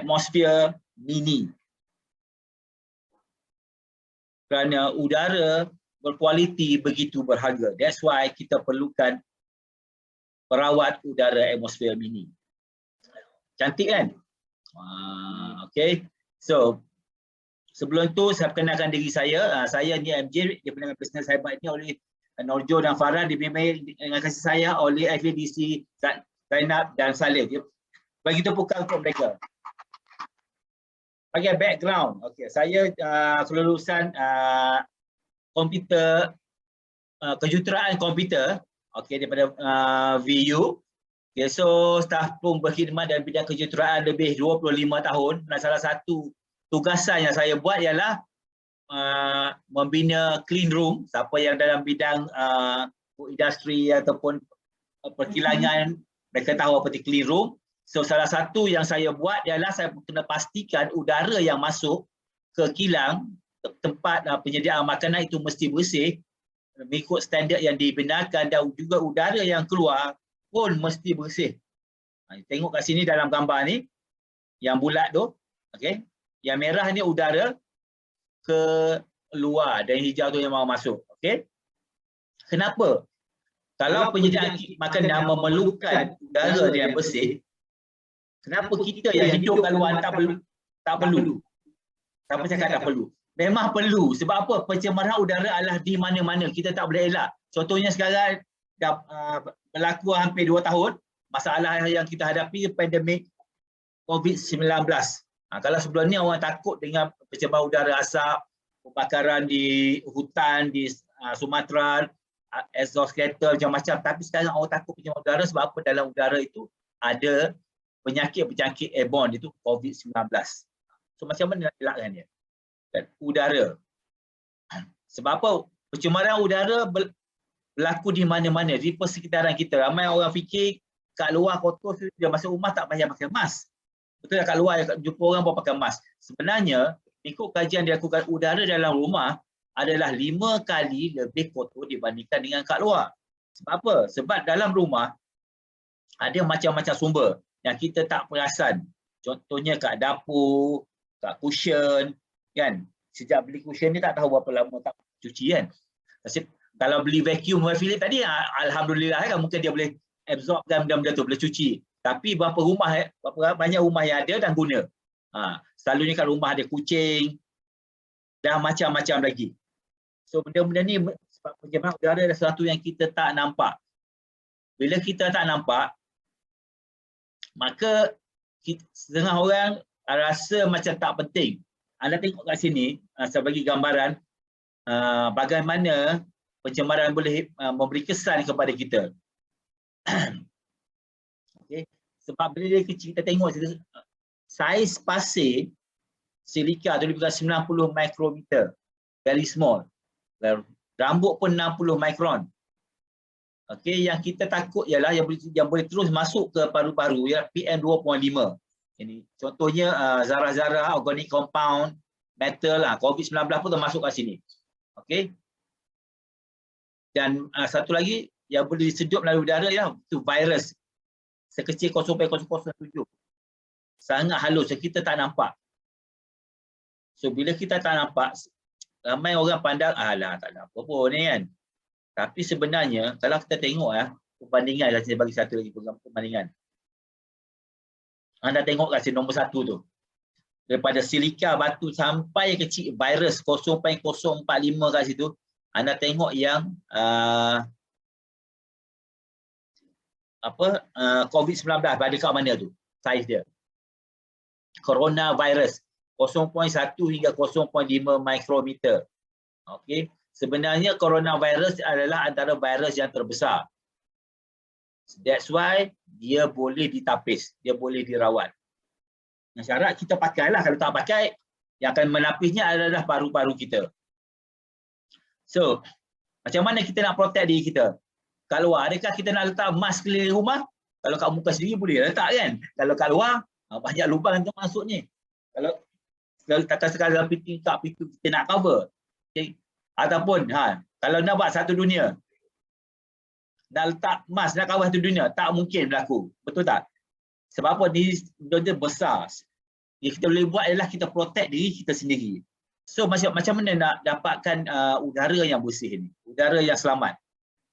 atmosphere mini. Kerana udara berkualiti begitu berharga. That's why kita perlukan perawat udara atmosphere mini. Cantik kan? Okay. So, sebelum tu saya perkenalkan diri saya. Saya ni MJ, dia pendengar bisnes hebat ni oleh Norjo dan Farah, dibimbing dengan kasih sayang oleh FADC, Zainab dan Saleh. Bagi tepukan untuk mereka. Bagi background, okay, saya kelulusan komputer, kejuruteraan komputer, okay, daripada VU. Okay, so staf pun berkhidmat dalam bidang kejuruteraan lebih 25 tahun. Dan salah satu tugasan yang saya buat ialah membina clean room. Siapa yang dalam bidang industri ataupun perkilangan, mereka tahu apa itu clean room. So salah satu yang saya buat ialah saya kena pastikan udara yang masuk ke kilang, tempat penyediaan makanan itu mesti bersih mengikut standard yang dibenarkan, dan juga udara yang keluar pun mesti bersih. Tengok kat sini dalam gambar ni, yang bulat tu, okay. Yang merah ni udara ke luar dan hijau tu yang mau masuk. Okay. Kenapa? Kalau penyediaan makanan memerlukan udara yang bersih, kenapa kita yang hidup kat luar tak perlu? Siapa cakap tak perlu? Memang perlu. Sebab apa? Pencemaran udara adalah di mana-mana. Kita tak boleh elak. Contohnya sekarang dah berlaku hampir 2 tahun. Masalah yang kita hadapi pandemik COVID-19. Kalau sebelum ni orang takut dengan pencemaran udara asap, kebakaran di hutan, di Sumatera, exhaust kereta macam-macam. Tapi sekarang orang takut pencemaran udara sebab apa? Dalam udara itu ada penyakit airborne, itu COVID-19. So macam mana nak elakkan dia? Dan udara. Sebab apa? Pencemaran udara berlaku di mana-mana, di persekitaran kita. Ramai orang fikir kat luar kotor, dia masuk rumah tak payah pakai mask. Betul tak? Kat luar jumpa orang bawa pakai mask. Sebenarnya, ikut kajian dilakukan, udara dalam rumah adalah 5 kali lebih kotor dibandingkan dengan kat luar. Sebab apa? Sebab dalam rumah ada macam-macam sumber yang kita tak perasan. Contohnya kat dapur, kat cushion, kan? Sejak beli cushion ni tak tahu berapa lama tak cuci kan. Kalau beli vacuum Philips tadi, alhamdulillah kan, mungkin dia boleh absorbkan benda-benda tu, boleh cuci. Tapi berapa banyak rumah yang ada dan guna. Selalunya kat rumah ada kucing dan macam-macam lagi. So benda-benda ni sebab pencemaran udara adalah sesuatu yang kita tak nampak. Bila kita tak nampak, maka setengah orang rasa macam tak penting. Anda tengok kat sini, saya bagi gambaran bagaimana pencemaran boleh memberi kesan kepada kita. Okay. Sebab bila dia kecil, kita tengok saiz pasir silika tu lebih kurang 90 mikrometer, very small. Rambut pun 60 mikron. Okay, yang kita takut ialah yang boleh terus masuk ke paru-paru, ialah PM2.5. Ini contohnya zarah-zarah, organic compound, metal, COVID-19 pun termasuk kat sini. Okay. Dan satu lagi yang boleh disedup melalui udara ialah itu virus sekecil 0.007. Sangat halus, kita tak nampak. So bila kita tak nampak, ramai orang pandang, alah tak ada apa pun ni kan. Tapi sebenarnya kalau kita tengok perbandingan, saya bagi satu lagi perbandingan. Anda tengok kat sini nombor 1 tu. Daripada silika batu sampai kecil virus 0.045 kat situ, anda tengok yang COVID-19 pada kat mana tu? Saiz dia. Coronavirus 0.1 hingga 0.5 mikrometer. Okey. Sebenarnya coronavirus adalah antara virus yang terbesar. That's why dia boleh ditapis, dia boleh dirawat. Syarat kita pakailah, kalau tak pakai, yang akan menapisnya adalah paru-paru kita. So, macam mana kita nak protect diri kita? Kat luar, adakah kita nak letak mask keliling rumah? Kalau kat muka sendiri boleh letak kan? Kalau kat luar, banyak lubang untuk masuk ni. Kalau letakkan sekali dalam pintu kita nak cover. Okay. Ataupun, kalau nak buat satu dunia, nak letak mask, nak cover satu dunia, tak mungkin berlaku. Betul tak? Sebab apa? Dia besar. yang kita boleh buat adalah kita protect diri kita sendiri. So macam mana nak dapatkan udara yang bersih ni, udara yang selamat?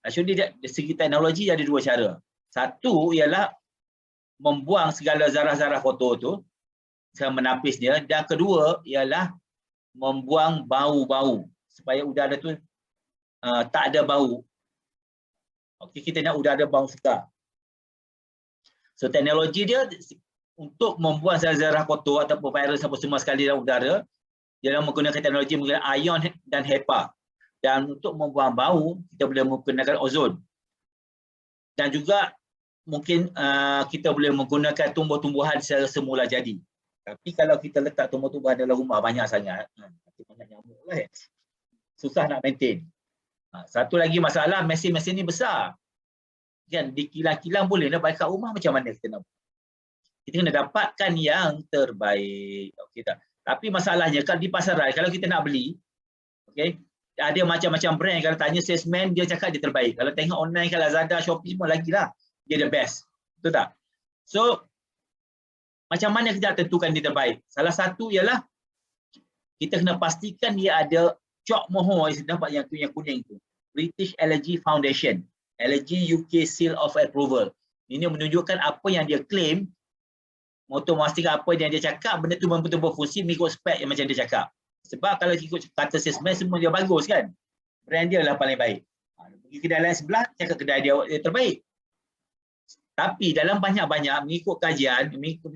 Actually dari segi teknologi ada dua cara. Satu ialah membuang segala zarah-zarah kotor tu, menapis dia, dan kedua ialah membuang bau-bau supaya udara tu tak ada bau. Okey, kita nak udara bau segar. So teknologi dia untuk membuang zarah-zarah kotor ataupun virus apa semua sekali dalam udara, dia menggunakan teknologi menggunakan ion dan HEPA. Dan untuk membuang bau, kita boleh menggunakan ozon. Dan juga mungkin kita boleh menggunakan tumbuh-tumbuhan secara semula jadi. Tapi kalau kita letak tumbuh-tumbuhan dalam rumah banyak sangat, banyak nyamuk lah. Susah nak maintain. Satu lagi masalah, mesin-mesin ni besar. Kan di kilang-kilang boleh nak baik kat rumah, macam mana kita nak? Kita kena dapatkan yang terbaik. Okey tak? Tapi masalahnya kalau di pasaran, kalau kita nak beli, okey, ada macam-macam brand. Kalau tanya salesman, dia cakap dia terbaik. Kalau tengok online, kalau Lazada, Shopee semua lagi lah, dia the best. Betul tak? So, macam mana kita tentukan dia terbaik? Salah satu ialah kita kena pastikan dia ada cok mohon, nampak yang kuning tu. British Allergy Foundation, Allergy UK Seal of Approval. Ini menunjukkan apa yang dia claim, untuk memastikan apa yang dia cakap, benda tu betul-betul berfungsi mengikut spek yang macam dia cakap. Sebab kalau ikut kata salesman, semua dia bagus kan. Brand dia lah paling baik. Pergi kedai lain sebelah, cakap kedai dia terbaik. Tapi dalam banyak-banyak mengikut kajian, mengikut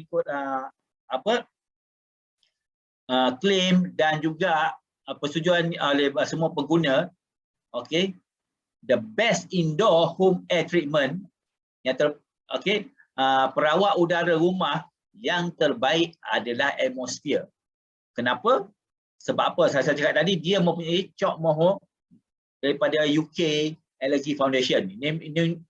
claim dan juga persetujuan oleh semua pengguna, okay, the best indoor home air treatment yang perawat udara rumah yang terbaik adalah atmosphere. Kenapa? Sebab apa? Saya cakap tadi, dia mempunyai cok mohon daripada UK Allergy Foundation. Ini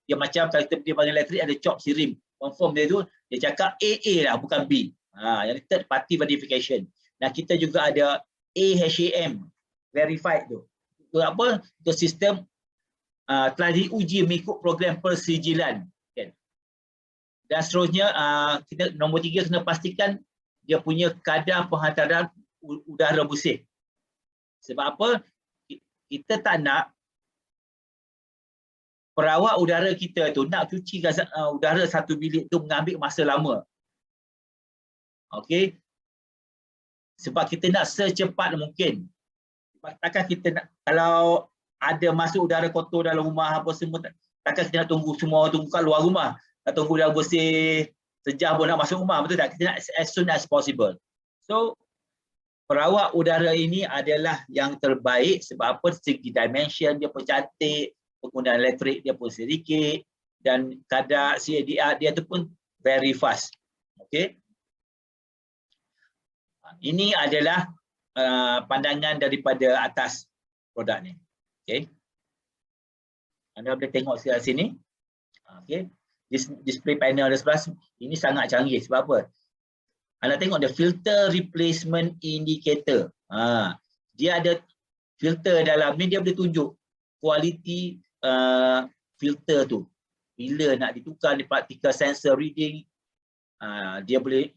dia macam kalau kita pergi bangun elektrik ada cop sirim. Confirm dia tu, dia cakap AA lah, bukan B. Yang third party verification. Dan kita juga ada AHAM verified tu. Itu apa? Itu sistem telah diuji mengikut program persijilan. Kan? Dan seterusnya, kita nombor 3 kena pastikan dia punya kadar penghantaran udara bersih. Sebab apa? Kita tak nak perawat udara kita tu nak cuci udara satu bilik tu mengambil masa lama. Okey. Sebab kita nak secepat mungkin. Takkan kita nak, kalau ada masuk udara kotor dalam rumah apa semua, takkan kita nak tunggu semua tunggu kat luar rumah. Nak tunggu udara bersih sejam pun nak masuk rumah, betul tak? Kita nak as soon as possible. So perawat udara ini adalah yang terbaik sebab apa? Segi dimension dia pun cantik, penggunaan elektrik dia pun sedikit, dan kadar CADR dia tu pun very fast. Okey. Ini adalah pandangan daripada atas produk ni. Okey. Anda boleh tengok sebelah sini. Okey. Display panel ada sebelah ini sangat canggih. Sebab apa? Anda tengok the filter replacement indicator. Dia ada filter dalam ni, dia boleh tunjuk kualiti filter tu. Bila nak ditukar di particle sensor reading, dia boleh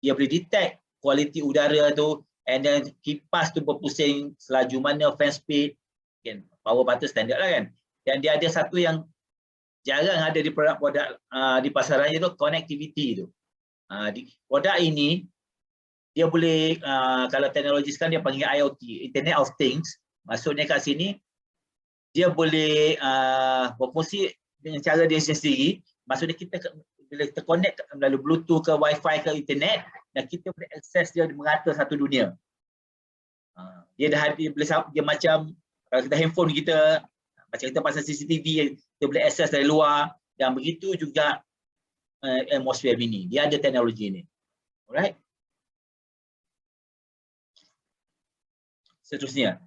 detect kualiti udara tu, and then kipas tu berpusing selaju mana, fan speed, kan, power button standard lah kan. Dan dia ada satu yang jarang ada di produk-produk di pasaran, iaitu connectivity tu. Di produk ini dia boleh kalau teknologi sekarang dia panggil IoT, Internet of Things. Maksudnya kat sini dia boleh berfungsi dengan cara dia sendiri. Maksudnya kita bila terconnect melalui Bluetooth ke Wi-Fi ke internet, dan kita boleh akses dia merata satu dunia. Dia macam kalau kita handphone kita, macam kita pasang CCTV, kita boleh akses dari luar, dan begitu juga atmosphere ini. Dia ada teknologi ini. Alright. Seterusnya,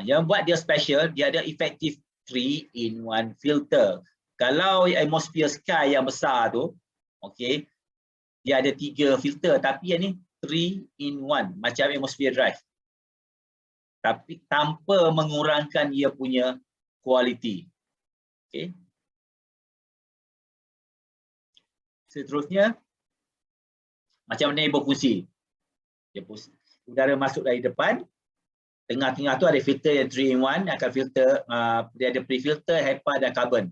yang buat dia special, dia ada effective 3-in-1 filter. Kalau atmosphere sky yang besar tu, okey, dia ada 3 filter, tapi yang ni 3-in-1 macam atmosphere drive. Tapi tanpa mengurangkan dia punya kualiti. Okey. Seterusnya, macam mana dia berfungsi? Udara masuk dari depan, tengah-tengah tu ada filter yang 3-in-1, akan filter, dia ada pre-filter, HEPA dan carbon.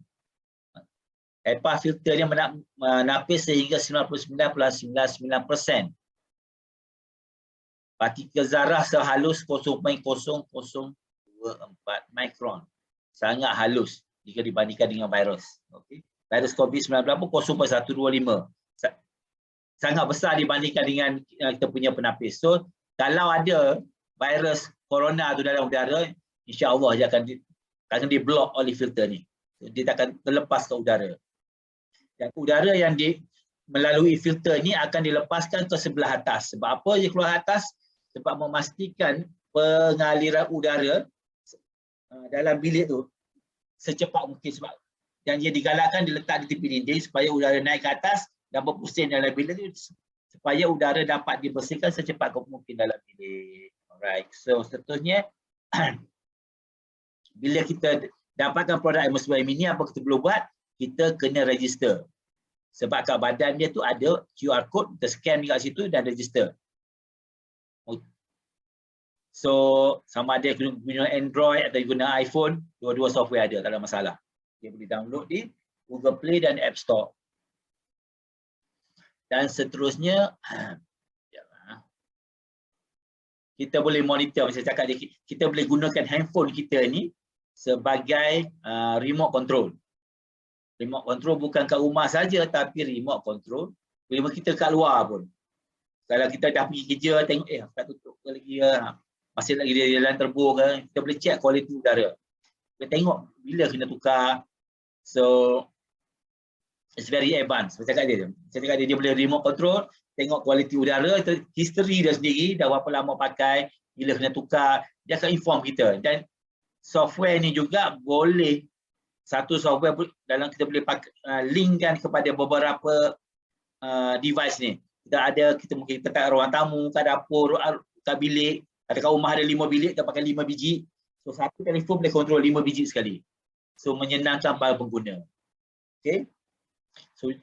HEPA filter dia menapis sehingga 99.99%. Partikel zarah sehalus 0.0024 mikron. Sangat halus jika dibandingkan dengan virus. Okay. Virus COVID-19 pun 0.125. Sangat besar dibandingkan dengan kita punya penapis. So, kalau ada virus corona tu dalam udara, insya-Allah dia akan di-block oleh filter ni. So, dia akan terlepas ke udara. Dan udara yang melalui filter ni akan dilepaskan ke sebelah atas. Sebab apa dia keluar atas? Sebab memastikan pengaliran udara dalam bilik tu secepat mungkin, sebab yang dia digalakkan diletak di tepi dinding supaya udara naik ke atas dan berpusing dalam bilik tu supaya udara dapat dibersihkan secepat mungkin dalam bilik. Alright, so seterusnya bila kita dapatkan produk atmosfer mini, apa kita perlu buat? Kita kena register. Sebab kat badan dia tu ada QR code, kita scan dekat situ dan register. So sama ada guna Android atau guna iPhone, dua-dua software ada, tak ada masalah. Dia boleh download di Google Play dan App Store. Dan seterusnya kita boleh monitor, saya cakap kita boleh gunakan handphone kita ni sebagai remote control. Remote control bukan kat rumah saja, tapi remote control bila kita kat luar pun. Kalau kita dah pergi kerja, tengok tak tutup ke lagi ya. Masih lagi dia jalan terbur ke, kita boleh check kualiti udara. Kita tengok bila kena tukar. So it's very advanced. Saya cakap dia boleh remote control, tengok kualiti udara, history dia sendiri, dah berapa lama pakai, bila kena tukar, dia akan inform kita. Dan software ni juga boleh, satu software dalam kita boleh linkkan kepada beberapa device ni. Kita mungkin kat ruang tamu, kat dapur, kat bilik, ada kat rumah ada 5 bilik, kita pakai 5 biji. So satu telefon boleh kontrol 5 biji sekali. So menyenangkan para pengguna. Okay.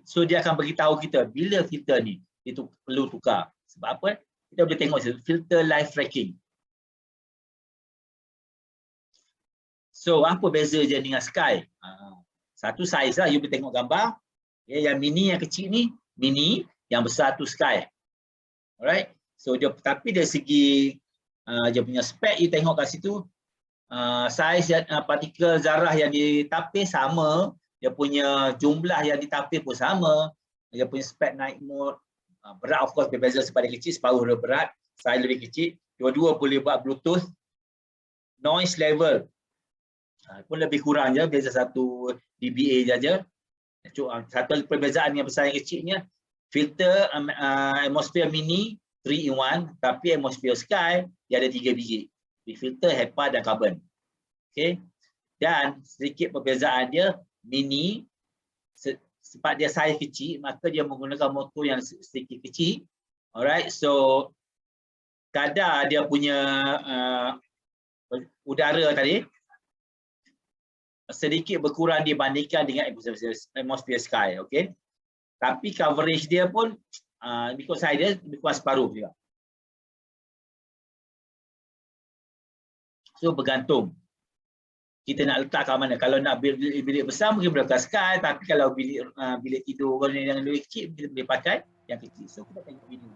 So dia akan beritahu kita bila filter ni itu perlu tukar. Sebab apa? Kita boleh tengok filter live tracking. So apa beza je dengan Sky? Satu saiz lah, you boleh tengok gambar. Yang mini, yang kecil ni mini, yang besar tu Sky. Alright. So dia, tapi dari segi dia punya spek, you tengok kat situ, saiz partikel zarah yang ditapis sama, dia punya jumlah yang ditapis pun sama, dia punya spek night mode, berat of course berbeza, separuh kecil, separuh lebih berat, saiz lebih kecil, dua-dua boleh buat Bluetooth, noise level pun lebih kurang je, beza 1 dBA saja. Satu perbezaan yang besar yang kecilnya, filter atmosphere mini 3-in-1, tapi atmosphere Sky dia ada 3 biji. Filter, HEPA dan carbon. Okay. Dan sedikit perbezaan dia, mini sebab dia saiz kecil, maka dia menggunakan motor yang sedikit kecil. Alright, so kadar dia punya udara tadi sedikit berkurang dibandingkan dengan atmosphere Sky. Okay. Tapi coverage dia pun ikut saiz dia lebih kurang separuh juga. So bergantung kita nak letak kat mana. Kalau nak bilik besar mungkin boleh pakai Sky, tapi kalau bilik tidur yang lebih kecil kita boleh pakai yang kecil. So kita tengok video.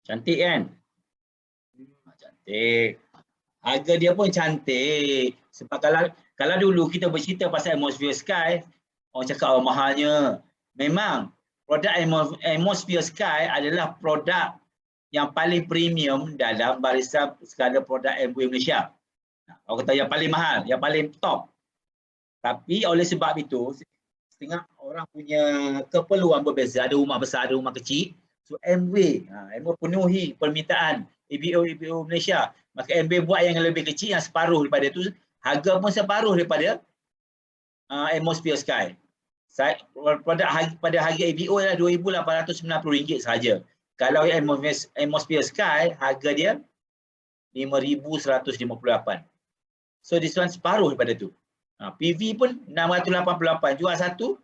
Cantik kan? Cantik. Harga dia pun cantik. Sebab kalau dulu kita bercerita pasal atmosphere Sky, orang cakap mahalnya. Memang produk atmosphere Sky adalah produk yang paling premium dalam barisan skala produk MBO Malaysia. Orang kata yang paling mahal, yang paling top. Tapi oleh sebab itu, setengah orang punya keperluan berbeza, ada rumah besar, ada rumah kecil. So MW penuhi permintaan EBO Malaysia. Maka MW buat yang lebih kecil, yang separuh daripada itu, harga pun separuh daripada Atmosphere Sky. Produk pada harga EBO adalah RM2,890 sahaja. Kalau Atmosphere Sky, harga dia RM5,158. So this one separuh daripada tu. PV pun 688, jual satu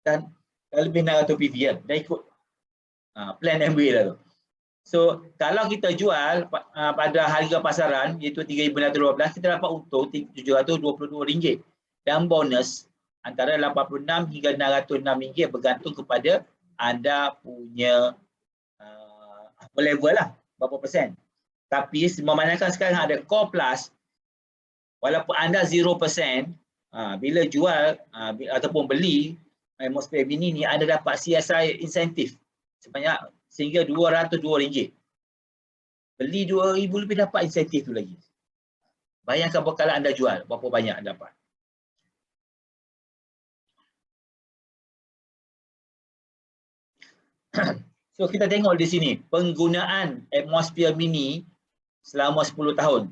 dan lebih 600 PV kan. Dah ikut plan MW dah tu. So kalau kita jual pada harga pasaran iaitu RM3,612, kita dapat untung RM722 dan bonus antara RM86 hingga RM606 bergantung kepada anda punya level lah berapa persen. Tapi memandangkan sekarang ada Core Plus, walaupun anda 0%, bila jual ataupun beli Atmosphere Mini ni, anda dapat CSI insentif sebanyak sehingga RM202. Beli RM2,000 lebih dapat insentif tu lagi. Bayangkan kalau anda jual, berapa banyak dapat. So kita tengok di sini penggunaan Atmosphere Mini selama 10 tahun.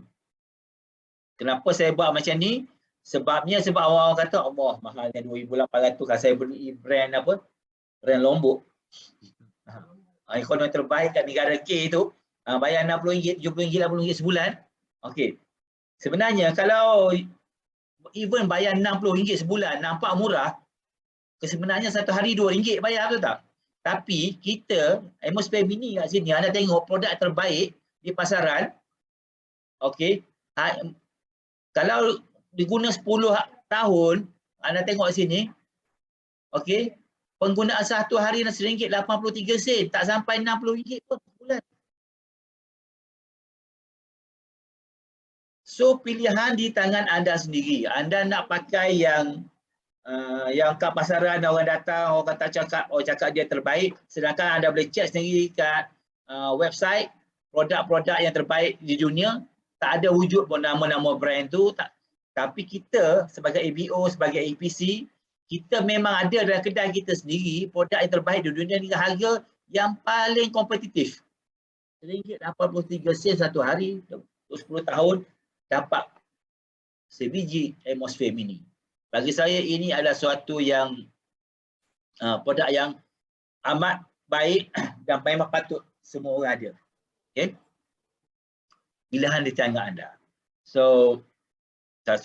Kenapa saya buat macam ni? Sebab orang kata, Allah mahalnya RM2,800 kalau saya beli brand apa? Brand Lombok. Ekonomi terbaik kat negara K tu, bayar RM60, RM70, RM80 sebulan. Okey. Sebenarnya kalau even bayar RM60 sebulan nampak murah, sebenarnya satu hari RM2 bayar, betul tak? Tapi kita Atmosphere Mini kat sini, anda tengok produk terbaik di pasaran. Okey. Kalau diguna 10 tahun, anda tengok sini. Okey. Penggunaan satu hari RM1.83, tak sampai RM60 pun sebulan. So pilihan di tangan anda sendiri. Anda nak pakai yang kat pasaran orang datang, orang kata cakap dia terbaik, sedangkan anda boleh check sendiri kat website produk-produk yang terbaik di dunia, tak ada wujud pun nama-nama brand tu. Tapi kita sebagai ABO, sebagai APC, kita memang ada dalam kedai kita sendiri produk yang terbaik di dunia dengan harga yang paling kompetitif. RM1.83 satu hari untuk 10 tahun dapat sebiji Atmosphere Mini. Bagi saya ini adalah suatu yang produk yang amat baik dan memang patut semua orang ada. Okay? Pilihan di tangan anda. So saya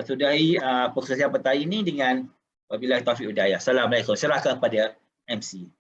sudahi perkongsian petang ini dengan wabillahi taufiq hidayah. Assalamualaikum. Serahkan kepada MC.